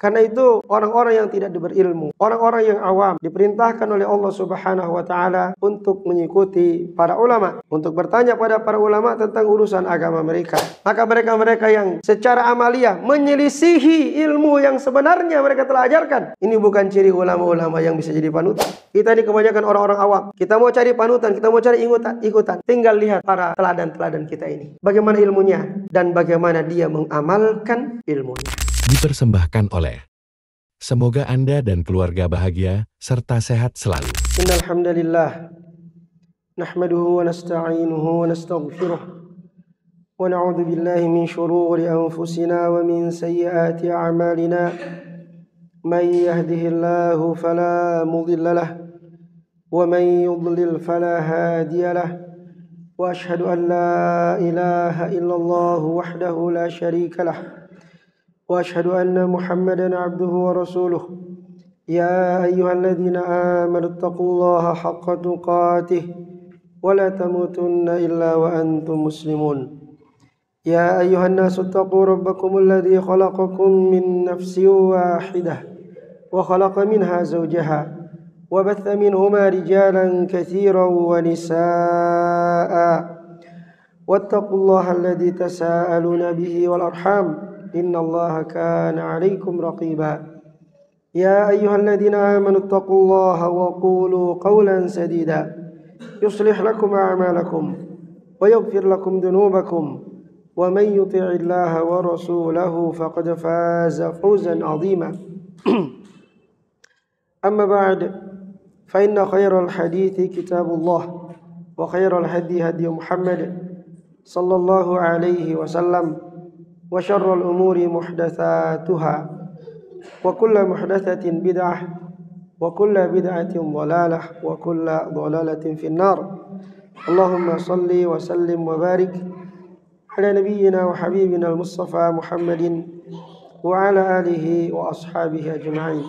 Karena itu orang-orang yang tidak berilmu, orang-orang yang awam diperintahkan oleh Allah Subhanahu wa taala untuk mengikuti para ulama, untuk bertanya pada para ulama tentang urusan agama mereka. Maka mereka-mereka yang secara amalia menyelisihi ilmu yang sebenarnya mereka telah ajarkan, ini bukan ciri ulama-ulama yang bisa jadi panutan. Kita ini kebanyakan orang-orang awam. Kita mau cari panutan, kita mau cari ikutan. Tinggal lihat para teladan-teladan kita ini. Bagaimana ilmunya dan bagaimana dia mengamalkan ilmunya. Dipersembahkan oleh semoga Anda dan keluarga bahagia serta sehat selalu. Innal hamdalillah nahmaduhu wa nasta'inuhu wa nastaghfiruh wa na'udzu billahi min shururi anfusina wa min sayyiati a'malina. May yahdihillahu fala mudilla lahu wa may yudlil fala hadiya lahu. Wa ashhadu an la ilaha illallah wahdahu la syarika lahu. وأشهد أن محمدا عبده ورسوله يا أيها الذين آمنوا اتقوا الله حق تقاته ولا تموتن إلا وأنتم مسلمون يا أيها الناس اتقوا ربكم الذي خلقكم من نفس واحدة وخلق منها زوجها وبث منهما رجالا كثيرا ونساء واتقوا الله الذي تساءلون به والأرحام إن الله كان عليكم رقيبا يا أيها الذين آمنوا اتقوا الله وقولوا قولا سديدا يصلح لكم أعمالكم ويغفر لكم ذنوبكم ومن يطع الله ورسوله فقد فاز فوزا عظيما أما بعد فإن خير الحديث كتاب الله وخير الهدي هدي محمد صلى الله عليه وسلم وشر الأمور محدثاتها وكل محدثة بدعة وكل بدعة ضلالة وكل ضلالة في النار. اللهم صل وسلم وبارك على نبينا وحبيبنا المصطفى محمد وعلى آله وأصحابه أجمعين.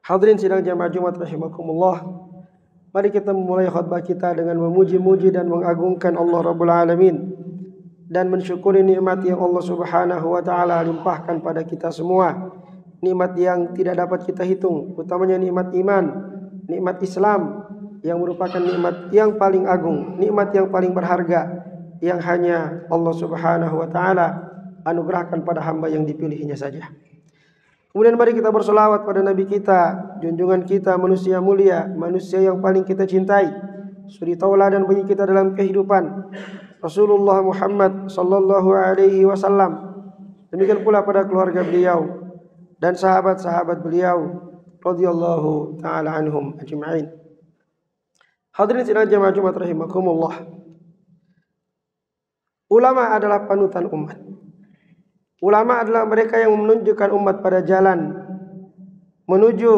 Hadirin sidang jamaah Jumat rahimakumullah. Mari kita memulai khutbah kita dengan memuji-muji dan mengagungkan Allah Rabbul Alamin dan mensyukuri nikmat yang Allah Subhanahu wa taala limpahkan pada kita semua. Nikmat yang tidak dapat kita hitung, utamanya nikmat iman, nikmat Islam yang merupakan nikmat yang paling agung, nikmat yang paling berharga yang hanya Allah Subhanahu wa taala anugerahkan pada hamba yang dipilihnya saja. Kemudian mari kita berselawat pada Nabi kita, junjungan kita, manusia mulia, manusia yang paling kita cintai, suri tauladan bagi kita dalam kehidupan, Rasulullah Muhammad sallallahu alaihi wasallam. Demikian pula pada keluarga beliau dan sahabat-sahabat beliau radhiyallahu taala anhum ajma'in. Hadirin sidang jamaah Jumat rahimakumullah. Ulama adalah panutan umat. Ulama adalah mereka yang menunjukkan umat pada jalan menuju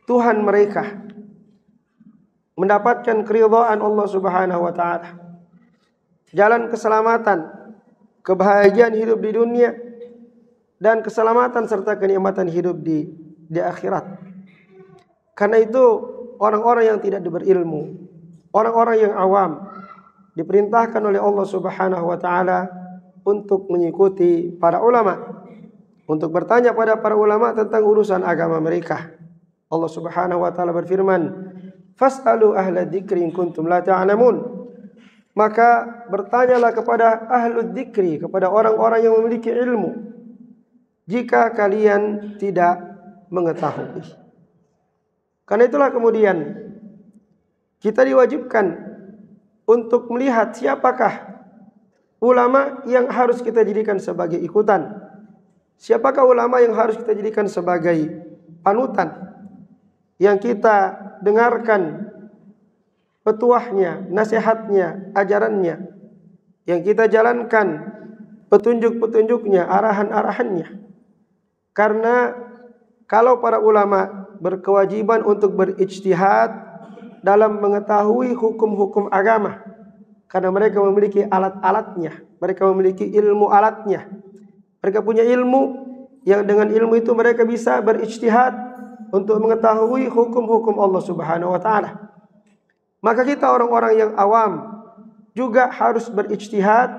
Tuhan mereka, mendapatkan keridhaan Allah Subhanahu wa taala. Jalan keselamatan, kebahagiaan hidup di dunia dan keselamatan serta kenikmatan hidup di akhirat. Karena itu orang-orang yang tidak berilmu, orang-orang yang awam diperintahkan oleh Allah Subhanahu wa taala untuk mengikuti para ulama, untuk bertanya pada para ulama tentang urusan agama mereka. Allah Subhanahu wa taala berfirman, "Fas'alu ahla dzikri in kuntum la ta'lamun." Maka bertanyalah kepada ahlu dzikri, kepada orang-orang yang memiliki ilmu, jika kalian tidak mengetahui. Karena itulah kemudian kita diwajibkan untuk melihat siapakah ulama yang harus kita jadikan sebagai ikutan, siapakah ulama yang harus kita jadikan sebagai panutan, yang kita dengarkan petuahnya, nasihatnya, ajarannya, yang kita jalankan petunjuk-petunjuknya, arahan-arahannya. Karena kalau para ulama berkewajiban untuk berijtihad dalam mengetahui hukum-hukum agama, karena mereka memiliki alat-alatnya, mereka memiliki ilmu alatnya, mereka punya ilmu yang dengan ilmu itu mereka bisa berijtihad untuk mengetahui hukum-hukum Allah Subhanahu wa taala. Maka kita orang-orang yang awam juga harus berijtihad,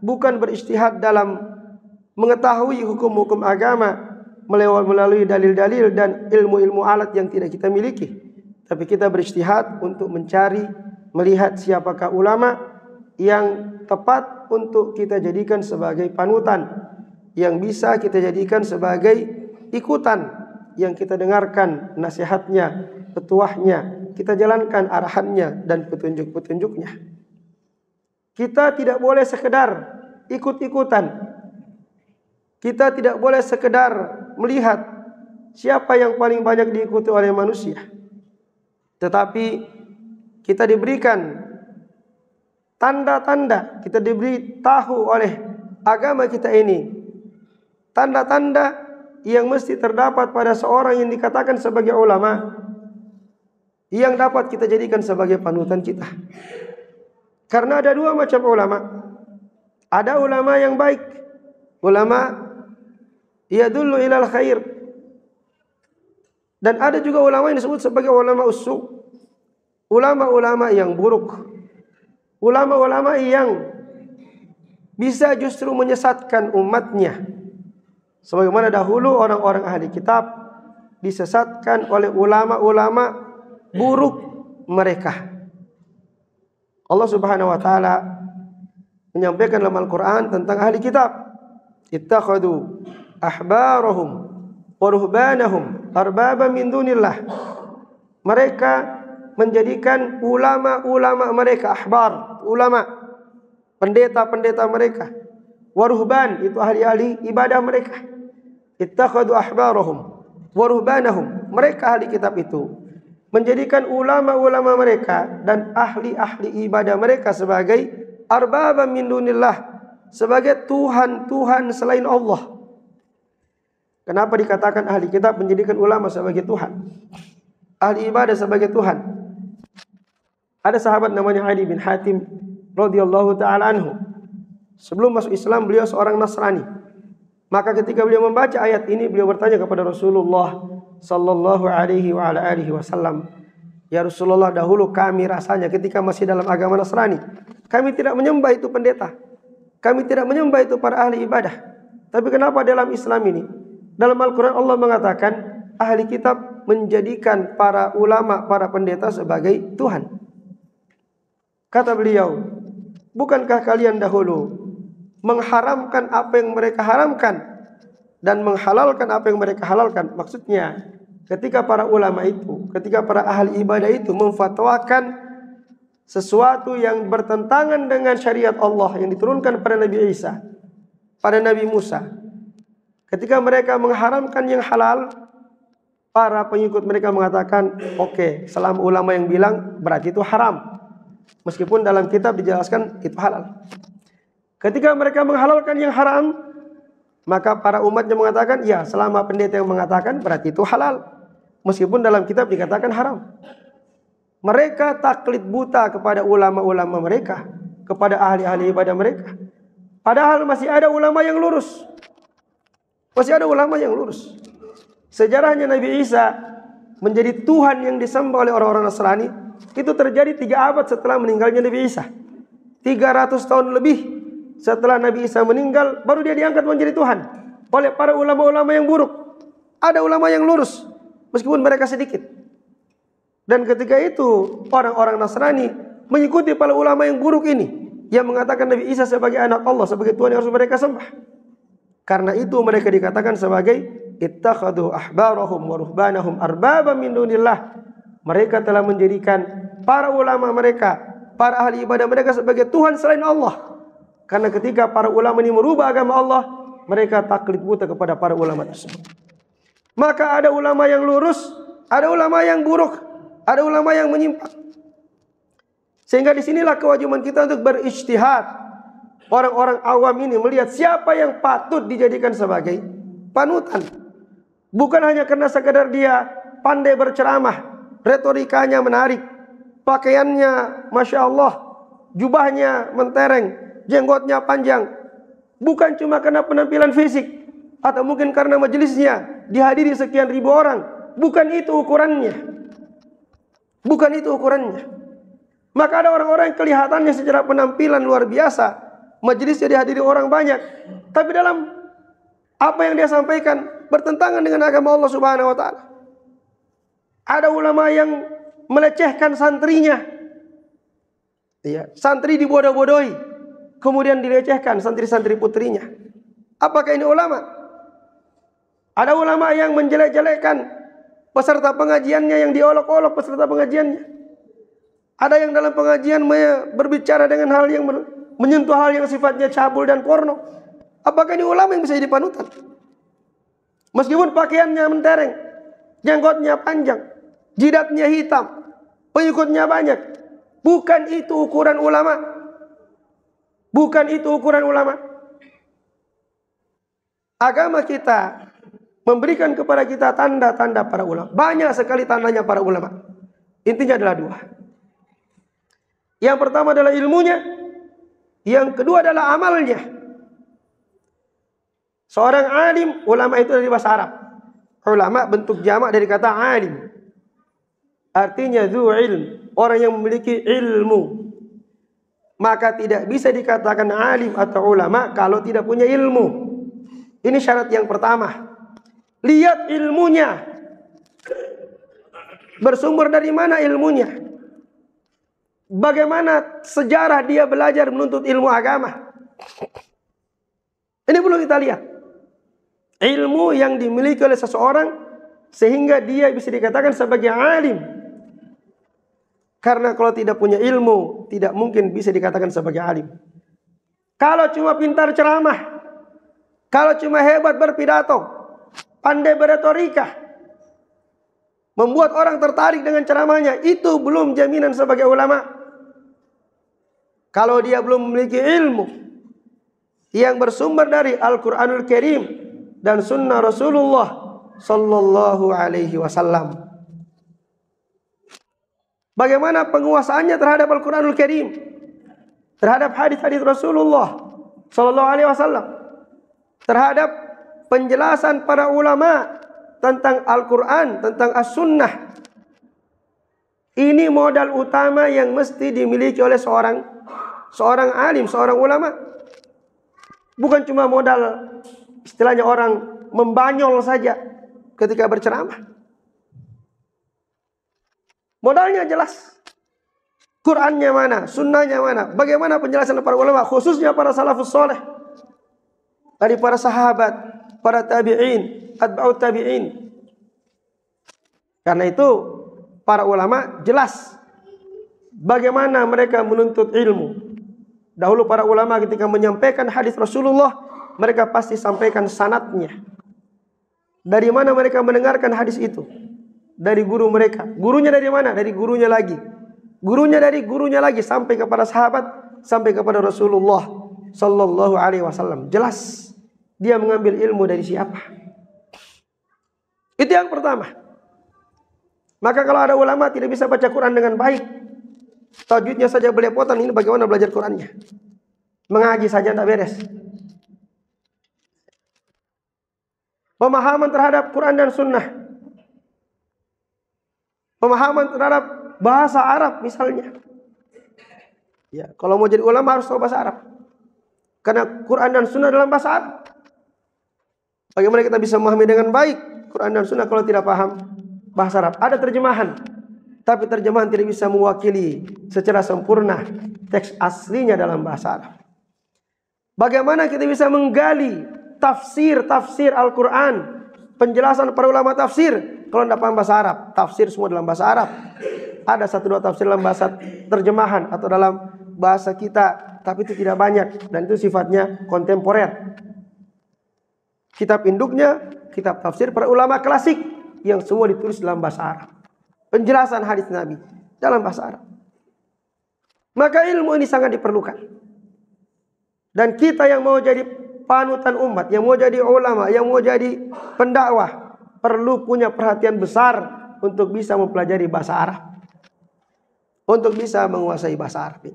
bukan berijtihad dalam mengetahui hukum-hukum agama melalui dalil-dalil dan ilmu-ilmu alat yang tidak kita miliki. Tapi kita berijtihad untuk mencari, melihat siapakah ulama yang tepat untuk kita jadikan sebagai panutan, yang bisa kita jadikan sebagai ikutan, yang kita dengarkan nasihatnya, petuahnya, kita jalankan arahannya dan petunjuk-petunjuknya. Kita tidak boleh sekedar ikut-ikutan. Kita tidak boleh sekedar melihat siapa yang paling banyak diikuti oleh manusia. Tetapi kita diberikan tanda-tanda, kita diberi tahu oleh agama kita ini, tanda-tanda yang mesti terdapat pada seorang yang dikatakan sebagai ulama, yang dapat kita jadikan sebagai panutan kita. Karena ada dua macam ulama. Ada ulama yang baik, ulama yadullu ilal khair, dan ada juga ulama yang disebut sebagai ulama usu, ulama-ulama yang buruk, ulama-ulama yang bisa justru menyesatkan umatnya. Sebagaimana dahulu orang-orang ahli kitab disesatkan oleh ulama-ulama buruk mereka. Allah Subhanahu wa taala menyampaikan dalam Al-Qur'an tentang ahli kitab, ittakhadu ahbarahum wa ruhbanahum arbaba min dunillah. Mereka menjadikan ulama-ulama mereka, ahbar, ulama, pendeta-pendeta mereka, wa ruhban, itu ahli-ahli ibadah mereka. Ittakhadu ahbarahum wa ruhbanahum, mereka ahli kitab itu menjadikan ulama-ulama mereka dan ahli-ahli ibadah mereka sebagai arbaba min dunillah, sebagai Tuhan-Tuhan selain Allah. Kenapa dikatakan ahli kitab menjadikan ulama sebagai Tuhan, ahli ibadah sebagai Tuhan? Ada sahabat namanya Adi bin Hatim radhiyallahu taala anhu. Sebelum masuk Islam beliau seorang Nasrani. Maka ketika beliau membaca ayat ini, beliau bertanya kepada Rasulullah sallallahu alaihi wa ala alihi wasallam, "Ya Rasulullah, dahulu kami rasanya ketika masih dalam agama Nasrani, kami tidak menyembah itu pendeta. Kami tidak menyembah itu para ahli ibadah. Tapi kenapa dalam Islam ini, dalam Al-Quran Allah mengatakan ahli kitab menjadikan para ulama, para pendeta sebagai Tuhan?" Kata beliau, "Bukankah kalian dahulu mengharamkan apa yang mereka haramkan dan menghalalkan apa yang mereka halalkan?" Maksudnya, ketika para ulama itu, ketika para ahli ibadah itu memfatwakan sesuatu yang bertentangan dengan syariat Allah yang diturunkan pada Nabi Isa, pada Nabi Musa, ketika mereka mengharamkan yang halal, para pengikut mereka mengatakan, oke, selama ulama yang bilang berarti itu haram, meskipun dalam kitab dijelaskan itu halal. Ketika mereka menghalalkan yang haram, maka para umatnya mengatakan, ya, selama pendeta yang mengatakan berarti itu halal, meskipun dalam kitab dikatakan haram. Mereka taklid buta kepada ulama-ulama mereka, kepada ahli-ahli ibadah mereka. Padahal masih ada ulama yang lurus. Masih ada ulama yang lurus. Sejarahnya Nabi Isa menjadi Tuhan yang disembah oleh orang-orang Nasrani itu terjadi 3 abad setelah meninggalnya Nabi Isa. 300 tahun lebih setelah Nabi Isa meninggal, baru dia diangkat menjadi Tuhan oleh para ulama-ulama yang buruk. Ada ulama yang lurus, meskipun mereka sedikit. Dan ketika itu orang-orang Nasrani mengikuti para ulama yang buruk ini, yang mengatakan Nabi Isa sebagai anak Allah, sebagai Tuhan yang harus mereka sembah. Karena itu mereka dikatakan sebagai ittakhadhu ahbarahum wa ruhbanahum arbaba min dunillah. Mereka telah menjadikan para ulama mereka, para ahli ibadah mereka sebagai Tuhan selain Allah. Karena ketika para ulama ini merubah agama Allah, mereka taklid buta kepada para ulama tersebut. Maka ada ulama yang lurus, ada ulama yang buruk, ada ulama yang menyimpang. Sehingga disinilah kewajiban kita untuk berijtihad. Orang-orang awam ini melihat siapa yang patut dijadikan sebagai panutan. Bukan hanya karena sekadar dia pandai berceramah, retorikanya menarik, pakaiannya Masya Allah, jubahnya mentereng, jenggotnya panjang. Bukan cuma karena penampilan fisik, atau mungkin karena majelisnya dihadiri sekian ribu orang. Bukan itu ukurannya. Bukan itu ukurannya. Maka ada orang-orang yang kelihatannya secara penampilan luar biasa, majelisnya dihadiri orang banyak, tapi dalam Apa yang dia sampaikan bertentangan dengan agama Allah Subhanahu wa taala. Ada ulama yang melecehkan santrinya. Ya, santri dibodoh-bodohi, kemudian dilecehkan santri-santri putrinya. Apakah ini ulama? Ada ulama yang menjelek-jelekkan peserta pengajiannya, yang diolok-olok peserta pengajiannya. Ada yang dalam pengajian berbicara dengan hal yang menyentuh hal yang sifatnya cabul dan porno. Apakah ini ulama yang bisa jadi panutan? Meskipun pakaiannya mentereng, jenggotnya panjang, jidatnya hitam, pengikutnya banyak. Bukan itu ukuran ulama. Bukan itu ukuran ulama. Agama kita memberikan kepada kita tanda-tanda para ulama. Banyak sekali tandanya para ulama. Intinya adalah dua. Yang pertama adalah ilmunya. Yang kedua adalah amalnya. Seorang alim, ulama itu dari bahasa Arab. Ulama bentuk jamak dari kata alim. Artinya dzu ilm, orang yang memiliki ilmu. Maka tidak bisa dikatakan alim atau ulama kalau tidak punya ilmu. Ini syarat yang pertama. Lihat ilmunya. Bersumber dari mana ilmunya? Bagaimana sejarah dia belajar menuntut ilmu agama? Ini perlu kita lihat. Ilmu yang dimiliki oleh seseorang sehingga dia bisa dikatakan sebagai alim. Karena kalau tidak punya ilmu, tidak mungkin bisa dikatakan sebagai alim. Kalau cuma pintar ceramah, kalau cuma hebat berpidato, pandai beretorika, membuat orang tertarik dengan ceramahnya, itu belum jaminan sebagai ulama. Kalau dia belum memiliki ilmu yang bersumber dari Al-Quranul Karim dan sunnah Rasulullah sallallahu alaihi wasallam. Bagaimana penguasaannya terhadap Al-Quranul Karim, terhadap hadis-hadis Rasulullah sallallahu alaihi wasallam, terhadap penjelasan para ulama tentang Al-Quran, tentang As-Sunnah. Ini modal utama yang mesti dimiliki oleh seorang alim, seorang ulama. Bukan cuma modal istilahnya orang membanyol saja ketika berceramah. Modalnya jelas. Qurannya mana, sunnahnya mana, bagaimana penjelasan para ulama, khususnya para salafus soleh, dari para sahabat, para tabi'in, atba'ut tabi'in. Karena itu para ulama jelas bagaimana mereka menuntut ilmu. Dahulu para ulama ketika menyampaikan hadis Rasulullah, mereka pasti sampaikan sanadnya. Dari mana mereka mendengarkan hadis itu? Dari guru mereka. Gurunya dari mana? Dari gurunya lagi. Gurunya dari gurunya lagi sampai kepada sahabat, sampai kepada Rasulullah sallallahu alaihi wasallam. Jelas dia mengambil ilmu dari siapa. Itu yang pertama. Maka kalau ada ulama tidak bisa baca Quran dengan baik, tajwidnya saja belepotan, ini bagaimana belajar Qurannya? Mengaji saja tidak beres. Pemahaman terhadap Quran dan Sunnah, pemahaman terhadap bahasa Arab misalnya. Ya, kalau mau jadi ulama harus tahu bahasa Arab. Karena Quran dan Sunnah dalam bahasa Arab. Bagaimana kita bisa memahami dengan baik Quran dan Sunnah kalau tidak paham bahasa Arab? Ada terjemahan, tapi terjemahan tidak bisa mewakili secara sempurna teks aslinya dalam bahasa Arab. Bagaimana kita bisa menggali tafsir Al-Quran, penjelasan para ulama tafsir, kalau tidak paham bahasa Arab? Tafsir semua dalam bahasa Arab. Ada satu dua tafsir dalam bahasa terjemahan atau dalam bahasa kita, tapi itu tidak banyak dan itu sifatnya kontemporer. Kitab induknya kitab tafsir para ulama klasik yang semua ditulis dalam bahasa Arab. Penjelasan hadis Nabi dalam bahasa Arab. Maka ilmu ini sangat diperlukan. Dan kita yang mau jadi panutan umat, yang mau jadi ulama, yang mau jadi pendakwah, perlu punya perhatian besar untuk bisa mempelajari bahasa Arab, untuk bisa menguasai bahasa Arab.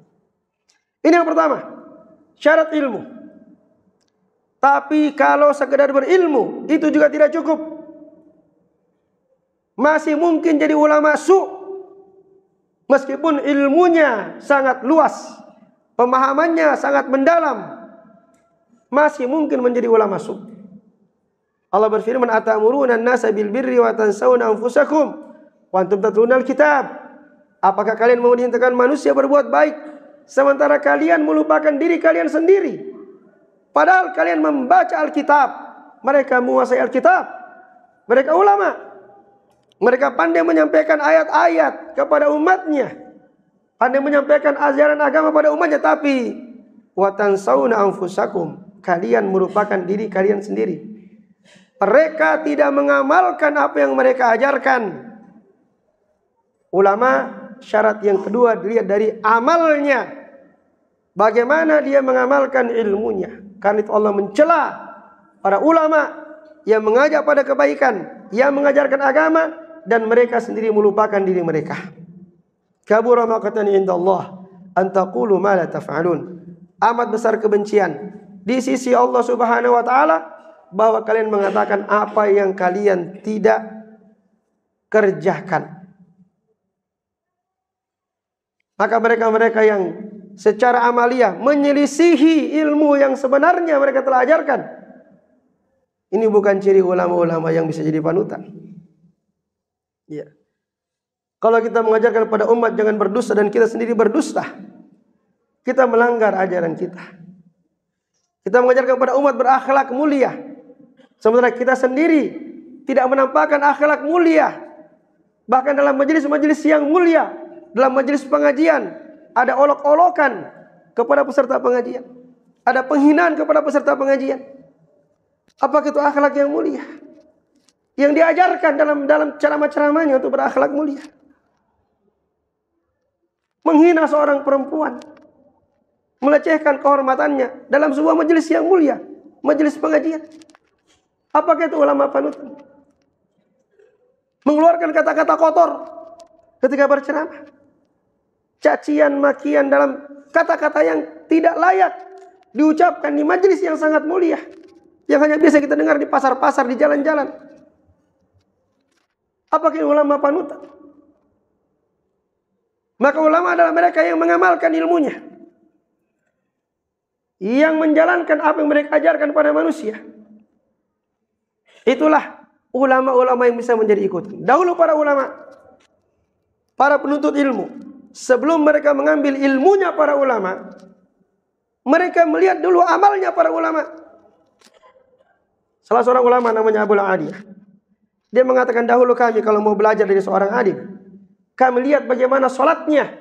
Ini yang pertama, syarat ilmu. Tapi kalau sekedar berilmu itu juga tidak cukup. Masih mungkin jadi ulama su, meskipun ilmunya sangat luas, pemahamannya sangat mendalam, masih mungkin menjadi ulama su. Allah berfirman, "Atamuruna an-nasa bil birri wa tansawna anfusakum wa antum tatluna al-kitab." Apakah kalian mau memerintahkan manusia berbuat baik sementara kalian melupakan diri kalian sendiri? Padahal kalian membaca Alkitab. Mereka menguasai Alkitab. Mereka ulama. Mereka pandai menyampaikan ayat-ayat kepada umatnya. Pandai menyampaikan ajaran agama pada umatnya. Tapi wa tansawna anfusakum, kalian merupakan diri kalian sendiri. Mereka tidak mengamalkan apa yang mereka ajarkan. Ulama, syarat yang kedua dilihat dari amalnya. Bagaimana dia mengamalkan ilmunya. Karena itu Allah mencela para ulama yang mengajak pada kebaikan, yang mengajarkan agama, dan mereka sendiri melupakan diri mereka. Kabura maqatan indallah an taqulu ma la taf'alun. Amat besar kebencian di sisi Allah Subhanahu wa taala bahwa kalian mengatakan apa yang kalian tidak kerjakan. Maka mereka-mereka yang secara amalia menyelisihi ilmu yang sebenarnya mereka telah ajarkan, ini bukan ciri ulama-ulama yang bisa jadi panutan. Ya. Kalau kita mengajarkan kepada umat jangan berdusta dan kita sendiri berdusta, kita melanggar ajaran kita. Kita mengajarkan kepada umat berakhlak mulia, sementara kita sendiri tidak menampakkan akhlak mulia. Bahkan dalam majelis-majelis yang mulia, dalam majelis pengajian, ada olok-olokan kepada peserta pengajian, ada penghinaan kepada peserta pengajian. Apakah itu akhlak yang mulia yang diajarkan dalam ceramah-ceramahnya untuk berakhlak mulia? Menghina seorang perempuan, melecehkan kehormatannya dalam sebuah majelis yang mulia, majelis pengajian. Apakah itu ulama panutan? Mengeluarkan kata-kata kotor ketika berceramah, cacian makian dalam kata-kata yang tidak layak diucapkan di majelis yang sangat mulia, yang hanya biasa kita dengar di pasar-pasar, di jalan-jalan. Apakah ini ulama panutan? Maka ulama adalah mereka yang mengamalkan ilmunya, yang menjalankan apa yang mereka ajarkan pada manusia. Itulah ulama-ulama yang bisa menjadi ikutan. Dahulu para ulama, para penuntut ilmu, sebelum mereka mengambil ilmunya para ulama, mereka melihat dulu amalnya para ulama. Salah seorang ulama namanya Abu Aliyah, dia mengatakan, dahulu kami kalau mau belajar dari seorang alim, kami lihat bagaimana solatnya.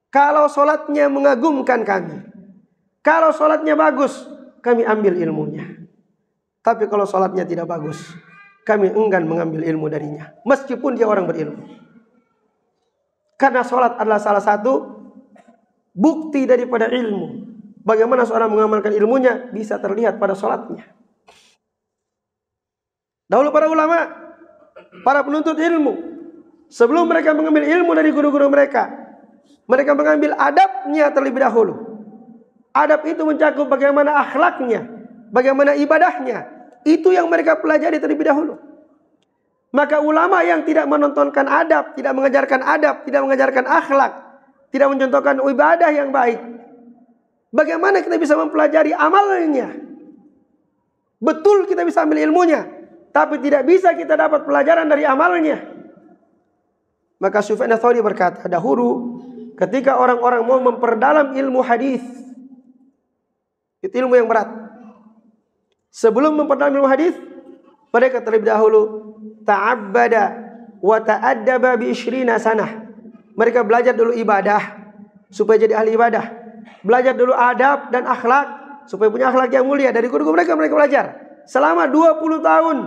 Kalau solatnya mengagumkan kami, kalau solatnya bagus, kami ambil ilmunya. Tapi kalau solatnya tidak bagus, kami enggan mengambil ilmu darinya, meskipun dia orang berilmu. Karena solat adalah salah satu bukti daripada ilmu. Bagaimana seorang mengamalkan ilmunya bisa terlihat pada solatnya. Dahulu para ulama, para penuntut ilmu, sebelum mereka mengambil ilmu dari guru-guru mereka, mereka mengambil adabnya terlebih dahulu. Adab itu mencakup bagaimana akhlaknya, bagaimana ibadahnya. Itu yang mereka pelajari terlebih dahulu. Maka ulama yang tidak menontonkan adab, tidak mengajarkan adab, tidak mengajarkan akhlak, tidak mencontohkan ibadah yang baik, bagaimana kita bisa mempelajari amalnya? Betul kita bisa ambil ilmunya, tapi tidak bisa kita dapat pelajaran dari amalnya. Maka Sufyan Ats-Tsauri berkata, dahulu ketika orang-orang mau memperdalam ilmu hadis, itu ilmu yang berat. Sebelum memperdalam ilmu hadis, mereka terlebih dahulu ta'abbada wa ta'addaba bi 20 sanah. Mereka belajar dulu ibadah supaya jadi ahli ibadah. Belajar dulu adab dan akhlak supaya punya akhlak yang mulia. Dari guru-guru mereka belajar selama 20 tahun.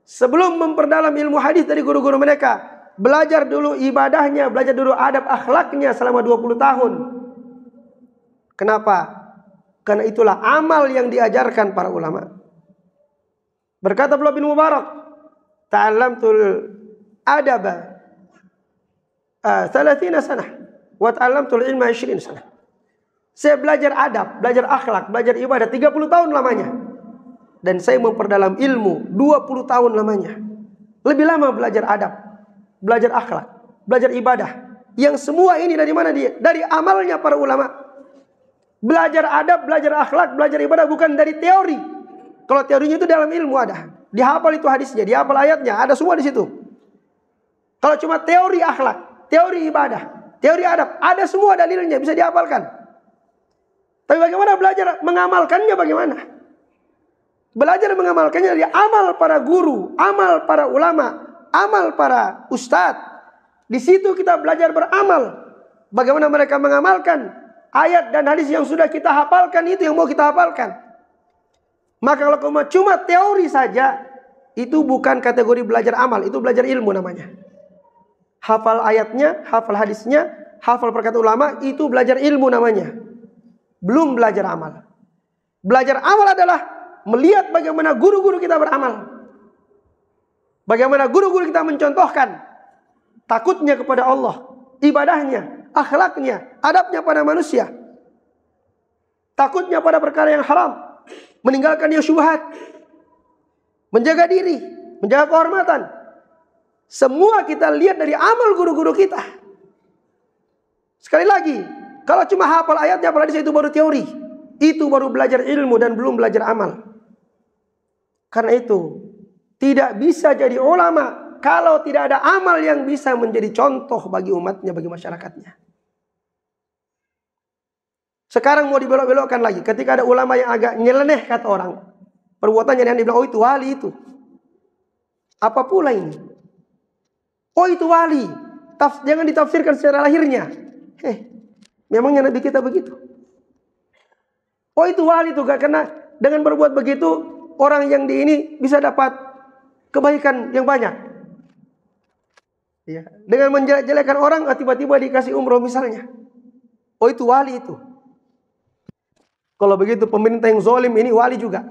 Sebelum memperdalam ilmu hadis dari guru-guru mereka, belajar dulu ibadahnya, belajar dulu adab akhlaknya selama 20 tahun. Kenapa? Karena itulah amal yang diajarkan para ulama. Berkata Abdullah bin Mubarak, ta'allamtul adaba 30 sanah wa ta'allamtul ilma 20 sanah. Saya belajar adab, belajar akhlak, belajar ibadah 30 tahun lamanya. Dan saya memperdalam ilmu 20 tahun lamanya. Lebih lama belajar adab, belajar akhlak, belajar ibadah. Yang semua ini dari mana dia? Dari amalnya para ulama. Belajar adab, belajar akhlak, belajar ibadah bukan dari teori, Kalau teorinya itu dalam ilmu ada. Dihafal itu hadisnya, dihafal ayatnya, ada semua di situ. Kalau cuma teori akhlak, teori ibadah, teori adab, ada semua dalilnya, bisa dihafalkan. Tapi bagaimana belajar mengamalkannya bagaimana? Belajar mengamalkannya dari amal para guru, amal para ulama, amal para ustadz. Di situ kita belajar beramal. Bagaimana mereka mengamalkan ayat dan hadis yang sudah kita hafalkan, itu yang mau kita hafalkan. Maka kalau cuma teori saja, itu bukan kategori belajar amal, itu belajar ilmu namanya. Hafal ayatnya, hafal hadisnya, hafal perkataan ulama, itu belajar ilmu namanya. Belum belajar amal. Belajar amal adalah melihat bagaimana guru-guru kita beramal. Bagaimana guru-guru kita mencontohkan takutnya kepada Allah, ibadahnya, akhlaknya, adabnya pada manusia. Takutnya pada perkara yang haram, meninggalkan yang syubhat, menjaga diri, menjaga kehormatan. Semua kita lihat dari amal guru-guru kita. Sekali lagi, kalau cuma hafal ayatnya apalagi itu baru teori. Itu baru belajar ilmu dan belum belajar amal. Karena itu, tidak bisa jadi ulama kalau tidak ada amal yang bisa menjadi contoh bagi umatnya, bagi masyarakatnya. Sekarang mau dibelok-belokkan lagi. Ketika ada ulama yang agak nyeleneh kata orang, perbuatannya yang dibilang, oh itu wali itu. Apa pula ini? Oh itu wali. Jangan ditafsirkan secara lahirnya. Memangnya Nabi kita begitu? Oh itu wali itu gak kena. Dengan berbuat begitu, orang yang di ini bisa dapat kebaikan yang banyak. Ya. Dengan menjelek-jelekan orang, tiba-tiba dikasih umroh misalnya. Oh itu wali itu. Kalau begitu pemerintah yang zalim ini wali juga.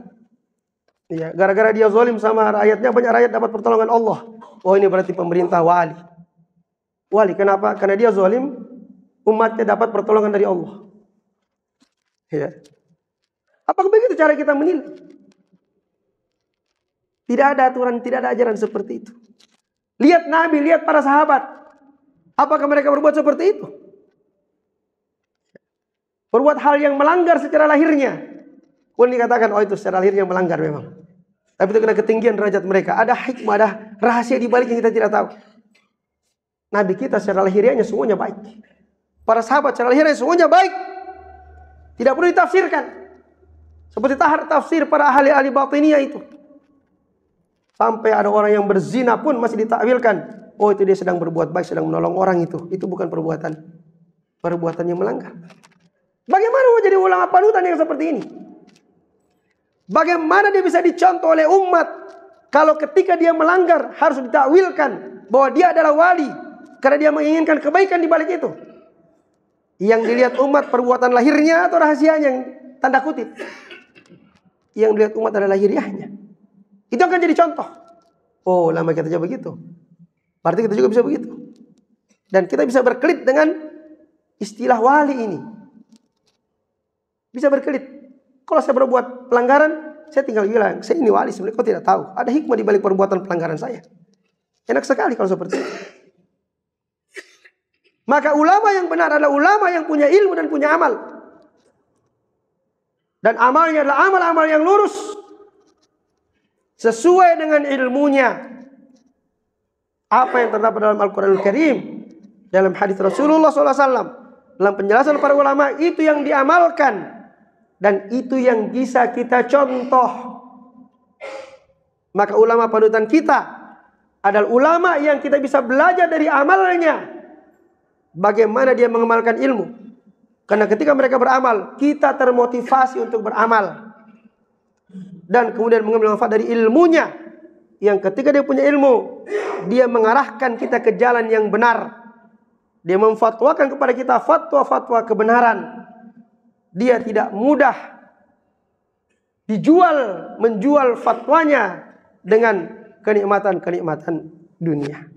Ya, gara-gara dia zalim sama rakyatnya, banyak rakyat dapat pertolongan Allah. Oh ini berarti pemerintah wali. Wali kenapa? Karena dia zalim, umatnya dapat pertolongan dari Allah. Ya. Apakah begitu cara kita menilai? Tidak ada aturan, tidak ada ajaran seperti itu. Lihat Nabi, lihat para sahabat. Apakah mereka berbuat seperti itu? Berbuat hal yang melanggar secara lahirnya. Pun dikatakan, oh itu secara lahirnya melanggar memang. Tapi itu kena ketinggian derajat mereka. Ada hikmah, ada rahasia di balik yang kita tidak tahu. Nabi kita secara lahiriahnya semuanya baik. Para sahabat secara lahiriahnya semuanya baik. Tidak perlu ditafsirkan. Seperti tafsir para ahli-ahli batiniyah itu. Sampai ada orang yang berzina pun masih ditakwilkan. Oh itu dia sedang berbuat baik, sedang menolong orang itu. Itu bukan perbuatan yang melanggar. Bagaimana mau jadi ulama panutan yang seperti ini? Bagaimana dia bisa dicontoh oleh umat kalau ketika dia melanggar harus ditakwilkan bahwa dia adalah wali karena dia menginginkan kebaikan di balik itu? Yang dilihat umat perbuatan lahirnya atau rahasianya yang tanda kutip? Yang dilihat umat adalah lahiriahnya. Itu akan jadi contoh. Oh, lama kita aja begitu. Berarti kita juga bisa begitu. Dan kita bisa berkelit dengan istilah wali ini. Bisa berkelit. Kalau saya berbuat pelanggaran, saya tinggal bilang, saya ini wali sebenarnya. Kau tidak tahu. Ada hikmah di balik perbuatan pelanggaran saya. Enak sekali kalau seperti itu. Maka ulama yang benar adalah ulama yang punya ilmu dan punya amal. Dan amalnya adalah amal-amal yang lurus. Sesuai dengan ilmunya. Apa yang terdapat dalam Al-Quranul Karim. Dalam hadis Rasulullah SAW. Dalam penjelasan para ulama, itu yang diamalkan. Dan itu yang bisa kita contoh. Maka ulama panutan kita adalah ulama yang kita bisa belajar dari amalnya. Bagaimana dia mengamalkan ilmu. Karena ketika mereka beramal, kita termotivasi untuk beramal. Dan kemudian mengambil manfaat dari ilmunya. Yang ketika dia punya ilmu, dia mengarahkan kita ke jalan yang benar. Dia memfatwakan kepada kita fatwa-fatwa kebenaran. Dia tidak mudah menjual fatwanya dengan kenikmatan-kenikmatan dunia.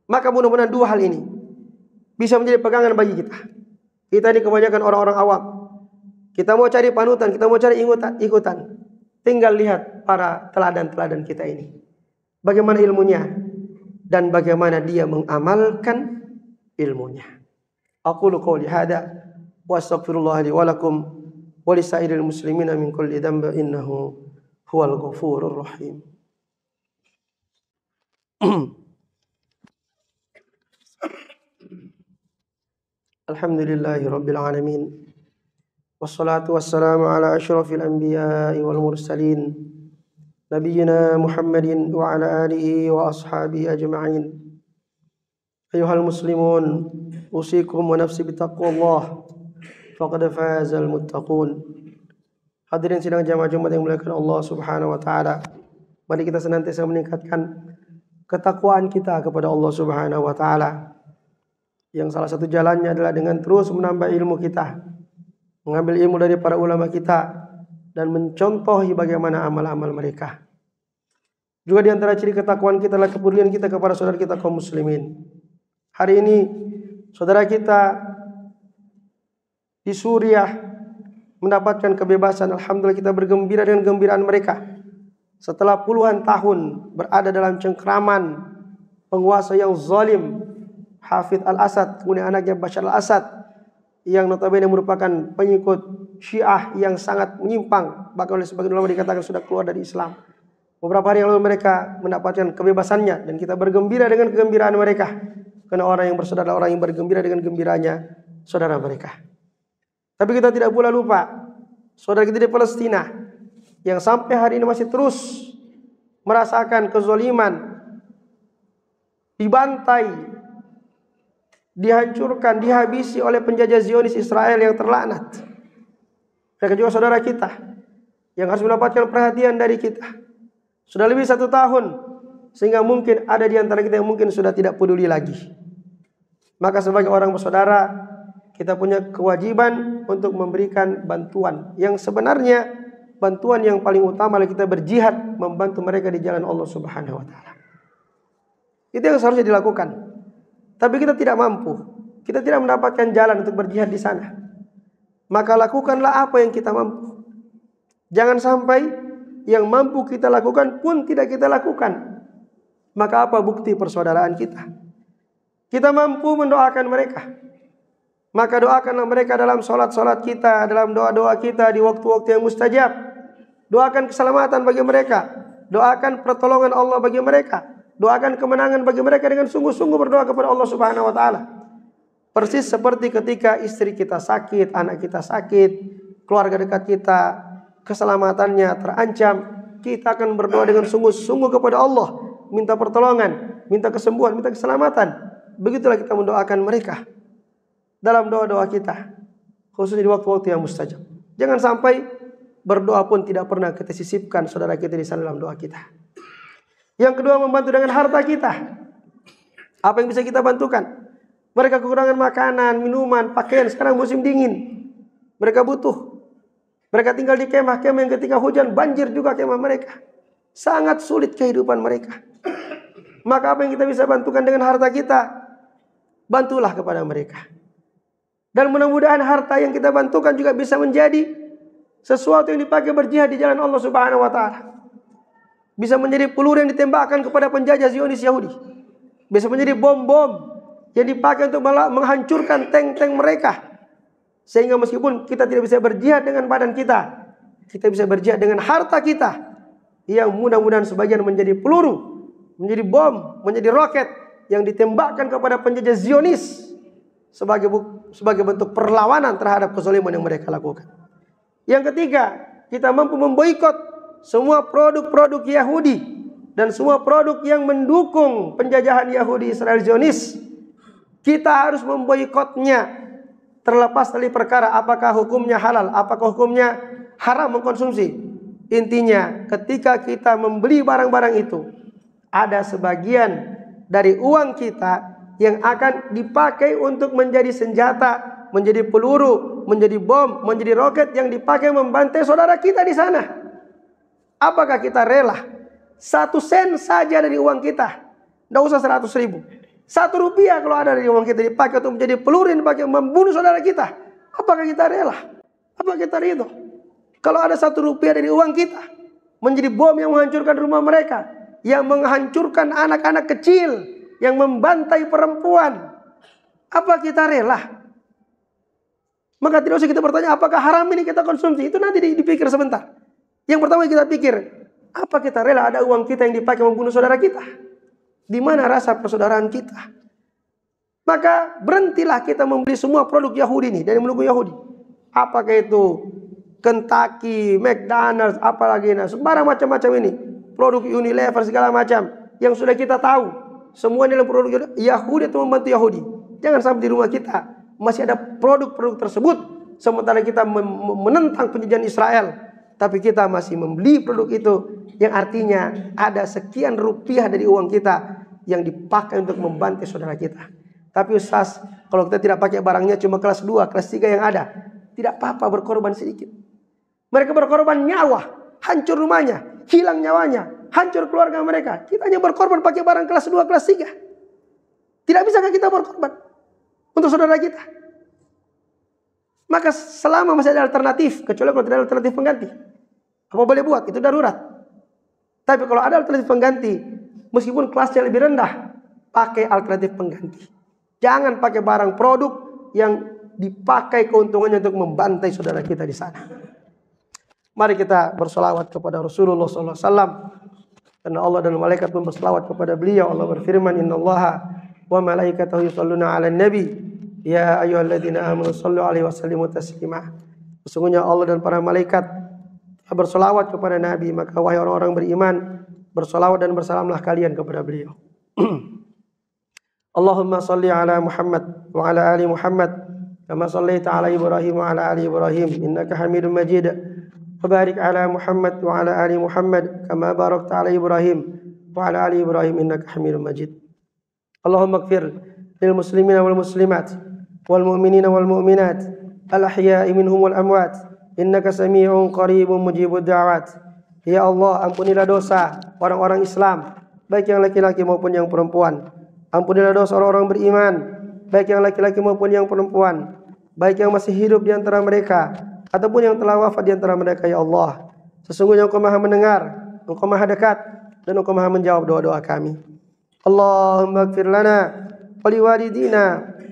Maka mudah-mudahan dua hal ini bisa menjadi pegangan bagi kita. Kita ini kebanyakan orang-orang awam. Kita mau cari panutan, kita mau cari ikutan. Tinggal lihat para teladan-teladan kita ini. Bagaimana ilmunya dan bagaimana dia mengamalkan ilmunya. Aqulu qouli hadza wa astaghfirullah li wa lakum wa lisairil muslimina min kulli dhanbin innahu huwal ghafurur rahim. Alhamdulillahi rabbil alamin. Wassalatu wassalamu ala asyrafil anbiya'i wal mursalin nabiyyina Muhammadin wa ala alihi wa ashabihi ajma'in. Ayuhal muslimun, usikum wa nafsi bitaqwallah, faqad fazal muttaqun. Hadirin sidang jamaah Jumat yang dimuliakan Allah Subhanahu wa taala. Mari kita senantiasa meningkatkan ketakwaan kita kepada Allah Subhanahu wa taala. Yang salah satu jalannya adalah dengan terus menambah ilmu kita, mengambil ilmu dari para ulama kita, dan mencontohi bagaimana amal-amal mereka. Juga di antara ciri ketakwaan kita adalah kepedulian kita kepada saudara kita kaum muslimin. Hari ini saudara kita di Suriah mendapatkan kebebasan. Alhamdulillah, kita bergembira dengan gembiraan mereka. Setelah puluhan tahun berada dalam cengkraman penguasa yang zalim, Hafidh al-Assad, kemudian anaknya Bashar al-Assad, yang notabene merupakan pengikut Syiah yang sangat menyimpang, bahkan oleh sebagian ulama dikatakan sudah keluar dari Islam. Beberapa hari yang lalu mereka mendapatkan kebebasannya, dan kita bergembira dengan kegembiraan mereka, karena orang yang bersaudara, orang yang bergembira dengan gembiranya saudara mereka. Tapi kita tidak pula lupa saudara kita di Palestina yang sampai hari ini masih terus merasakan kezaliman, dibantai, dihancurkan, dihabisi oleh penjajah Zionis Israel yang terlaknat. Mereka juga saudara kita yang harus mendapatkan perhatian dari kita. Sudah lebih 1 tahun, sehingga mungkin ada di antara kita yang mungkin sudah tidak peduli lagi. Maka sebagai orang bersaudara, kita punya kewajiban untuk memberikan bantuan. Yang sebenarnya bantuan yang paling utama adalah kita berjihad membantu mereka di jalan Allah Subhanahu wa taala. Itu yang seharusnya dilakukan. Tapi kita tidak mampu. Kita tidak mendapatkan jalan untuk berjihad di sana. Maka lakukanlah apa yang kita mampu. Jangan sampai yang mampu kita lakukan pun tidak kita lakukan. Maka apa bukti persaudaraan kita? Kita mampu mendoakan mereka. Maka doakanlah mereka dalam solat-solat kita, dalam doa-doa kita di waktu-waktu yang mustajab. Doakan keselamatan bagi mereka. Doakan pertolongan Allah bagi mereka. Doakan kemenangan bagi mereka dengan sungguh-sungguh berdoa kepada Allah Subhanahu wa taala. Persis seperti ketika istri kita sakit, anak kita sakit, keluarga dekat kita keselamatannya terancam, kita akan berdoa dengan sungguh-sungguh kepada Allah, minta pertolongan, minta kesembuhan, minta keselamatan. Begitulah kita mendoakan mereka dalam doa-doa kita, khususnya di waktu-waktu yang mustajab. Jangan sampai berdoa pun tidak pernah kita sisipkan saudara kita di sana dalam doa kita. Yang kedua, membantu dengan harta kita. Apa yang bisa kita bantukan? Mereka kekurangan makanan, minuman, pakaian. Sekarang musim dingin, mereka butuh. Mereka tinggal di kemah-kemah yang ketika hujan banjir juga kemah mereka. Sangat sulit kehidupan mereka. Maka apa yang kita bisa bantukan dengan harta kita, bantulah kepada mereka. Dan mudah-mudahan harta yang kita bantukan juga bisa menjadi sesuatu yang dipakai berjihad di jalan Allah Subhanahu wa taala. Bisa menjadi peluru yang ditembakkan kepada penjajah Zionis Yahudi. Bisa menjadi bom-bom yang dipakai untuk menghancurkan tank-tank mereka. Sehingga meskipun kita tidak bisa berjihad dengan badan kita, kita bisa berjihad dengan harta kita, yang mudah-mudahan sebagian menjadi peluru, menjadi bom, menjadi roket yang ditembakkan kepada penjajah Zionis sebagai bentuk perlawanan terhadap kezaliman yang mereka lakukan. Yang ketiga, kita mampu memboikot semua produk-produk Yahudi dan semua produk yang mendukung penjajahan Yahudi Israel Zionis. Kita harus memboikotnya, terlepas dari perkara apakah hukumnya halal, apakah hukumnya haram mengkonsumsi. Intinya, ketika kita membeli barang-barang itu, ada sebagian dari uang kita yang akan dipakai untuk menjadi senjata, menjadi peluru, menjadi bom, menjadi roket yang dipakai membantai saudara kita di sana. Apakah kita rela 1 sen saja dari uang kita? Tidak usah 100.000. 1 rupiah kalau ada dari uang kita dipakai untuk menjadi peluru yang dipakai membunuh saudara kita. Apakah kita rela? Apakah kita ridho? Kalau ada 1 rupiah dari uang kita menjadi bom yang menghancurkan rumah mereka, yang menghancurkan anak-anak kecil, yang membantai perempuan, apa kita rela? Maka tidak usah kita bertanya apakah haram ini kita konsumsi. Itu nanti dipikir sebentar. Yang pertama kita pikir, apa kita rela ada uang kita yang dipakai membunuh saudara kita? Di mana rasa persaudaraan kita? Maka berhentilah kita membeli semua produk Yahudi ini dari melukut Yahudi. Apakah itu Kentucky, McDonald's, apalagi sembarang macam-macam ini. Produk Unilever segala macam yang sudah kita tahu. Semua dalam produk Yahudi itu membantu Yahudi. Jangan sampai di rumah kita masih ada produk-produk tersebut, sementara kita menentang penjajahan Israel, tapi kita masih membeli produk itu, yang artinya ada sekian rupiah dari uang kita yang dipakai untuk membantu saudara kita. Tapi Ustaz, kalau kita tidak pakai barangnya cuma kelas 2, kelas 3 yang ada, tidak apa-apa berkorban sedikit. Mereka berkorban nyawa, hancur rumahnya, hilang nyawanya, hancur keluarga mereka. Kita hanya berkorban pakai barang kelas 2, kelas 3. Tidak bisakah kita berkorban untuk saudara kita? Maka selama masih ada alternatif, kecuali kalau tidak ada alternatif pengganti, apa boleh buat? Itu darurat. Tapi kalau ada alternatif pengganti, meskipun kelasnya lebih rendah, pakai alternatif pengganti. Jangan pakai barang produk yang dipakai keuntungannya untuk membantai saudara kita di sana. Mari kita bersolawat kepada Rasulullah SAW. Karena Allah dan malaikat pun bersolawat kepada beliau. Allah berfirman, Innallaha wa malaikatahu yusholluna 'alan nabi ya ayyuhalladzina amanu shallu 'alaihi wa sallimu taslima. Sesungguhnya Allah dan para malaikat bersolawat kepada Nabi, maka wahai orang-orang beriman, bersolawat dan bersalamlah kalian kepada beliau. Allahumma salli ala Muhammad wa ala ali Muhammad kama sallaita ala Ibrahim wa ala ali Ibrahim innaka Hamidum Majid. Wa barik ala Muhammad wa ala ali Muhammad kama barakta ala Ibrahim wa ala ali Ibrahim innaka Hamidum Majid. Allahumma ighfir lil muslimina wal muslimat wal mu'minina wal mu'minat al ahya'i minhum wal amwat innaka sami'un qaribun mujibud da'wat. Ya Allah, ampunilah dosa orang-orang Islam, baik yang laki-laki maupun yang perempuan. Ampunilah dosa orang-orang beriman, baik yang laki-laki maupun yang perempuan, baik yang masih hidup di antara mereka ataupun yang telah wafat di antara mereka. Ya Allah, sesungguhnya Engkau Maha mendengar, Engkau Maha dekat, dan Engkau Maha menjawab doa-doa kami. Allahumma ighfir lana wa liwalidina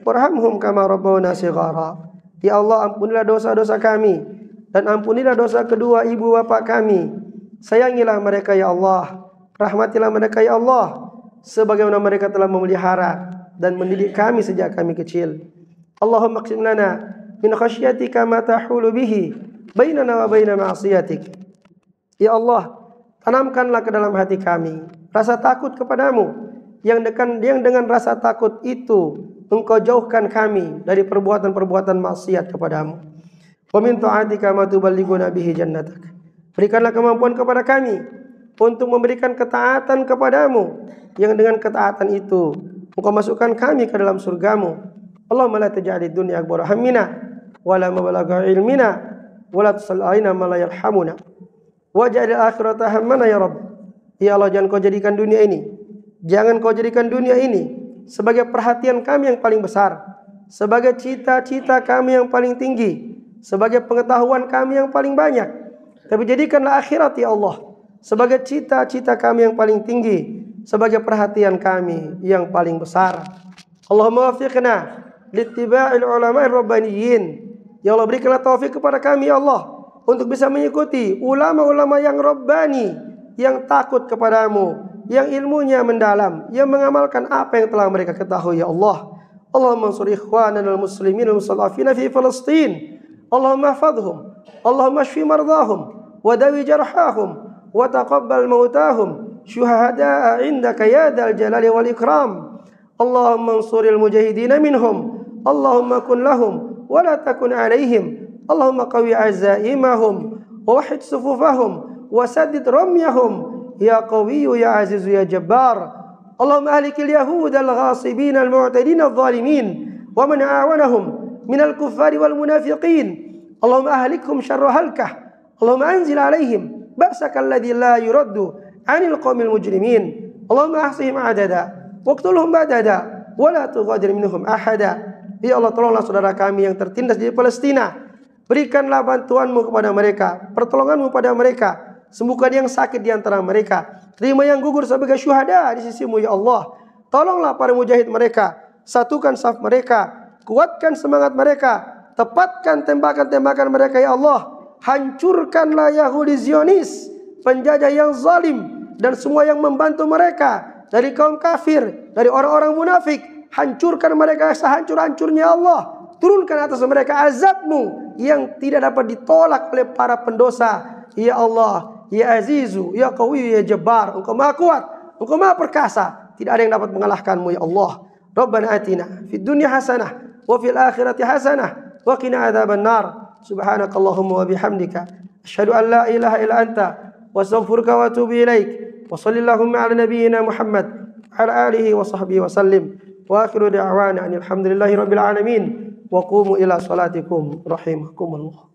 warhamhum kama rabbawna shighara. Ya Allah, ampunilah dosa-dosa kami dan ampunilah dosa kedua ibu bapa kami. Sayangilah mereka ya Allah, rahmatilah mereka ya Allah, sebagaimana mereka telah memelihara dan mendidik kami sejak kami kecil. Allahumma qsim lana min khasyatika ma tahulu bihi bainana wa baina ma'siyatik. Ya Allah, tanamkanlah ke dalam hati kami rasa takut kepadamu, yang dengan rasa takut itu Engkau jauhkan kami dari perbuatan-perbuatan maksiat kepadamu. Wa min ta'atika ma tuballighuna bihi jannatak. Berikanlah kemampuan kepada kami untuk memberikan ketaatan kepadamu, yang dengan ketaatan itu Engkau masukkan kami ke dalam surgamu. Allahumma la taj'alid dunya akbar hammina wa la mablagha ilmina wa la tusalli alaina ma la yarhamuna waj'al akhirata hammana ya Rabb. Ya Allah, jangan Kau jadikan dunia ini sebagai perhatian kami yang paling besar, sebagai cita-cita kami yang paling tinggi, sebagai pengetahuan kami yang paling banyak. Tapi jadikanlah akhirat ya Allah sebagai cita-cita kami yang paling tinggi, sebagai perhatian kami yang paling besar. Allahumma wafiqna littiba'il ulama'ir rabbaniyin. Ya Allah, berikanlah taufik kepada kami ya Allah untuk bisa mengikuti ulama-ulama yang rabbani, yang takut kepadamu, yang ilmunya mendalam, yang mengamalkan apa yang telah mereka ketahui ya Allah. Allahumma ansur ikhwanana al-muslimin al-mustad'afina fi Palestin. Allahumma hafadhum, Allahumma shfi mardahum wa dawi jarhahum wa taqabbal mautahum syuhada'a indaka ya dzal jalali wal ikram. Allahumma ansuril mujahidina minhum, Allahumma kun lahum wa la takun alaihim. Allahumma qawi azaimahum wa wahid sufufahum wa saddid ramyahum ya qawiyyu ya azizu ya jabbar. Allahumma ahlikil yahud al-ghasibin al-mu'tadin al-zalimin wa man a'awanahum min al-kuffari wal munafiqin. Allahumma ahlikhum syarra halkah. Allahumma anzil alaihim ba'saka alladhi la yuraddu 'anil qaumil mujrimin. Allahumma ahsihim adada waqtulhum badada wa la tughadir minhum ahada. Ya Allah, tolonglah saudara kami yang tertindas di Palestina. Berikanlah bantuanmu kepada mereka, pertolonganmu pada mereka. Sembuhkan yang sakit di antara mereka. Terima yang gugur sebagai syuhada di sisimu ya Allah. Tolonglah para mujahid mereka, satukan saf mereka, kuatkan semangat mereka, tepatkan tembakan-tembakan mereka ya Allah. Hancurkanlah Yahudi Zionis, penjajah yang zalim, dan semua yang membantu mereka dari kaum kafir, dari orang-orang munafik. Hancurkan mereka sehancur-hancurnya Allah. Turunkan atas mereka azab-Mu yang tidak dapat ditolak oleh para pendosa. Ya Allah, ya Azizu, ya Qawi, ya Jabbar. Engkau Maha Kuat, Engkau Maha Perkasa. Tidak ada yang dapat mengalahkan-Mu ya Allah. Rabbana atina fid dunya hasanah wa fil akhirati hasanah wa qina adzabannar. Subhanakallahumma wa bihamdika asyhadu an la ilaha illa anta wa astaghfiruka wa atubu ilaik. Wa sallallahu ala nabiyyina Muhammad wa ala alihi wa sahbihi wa sallim. Wa akhiru da'wana alhamdulillahi rabbil alamin. Wa qumu ila salatikum rahimakumullah.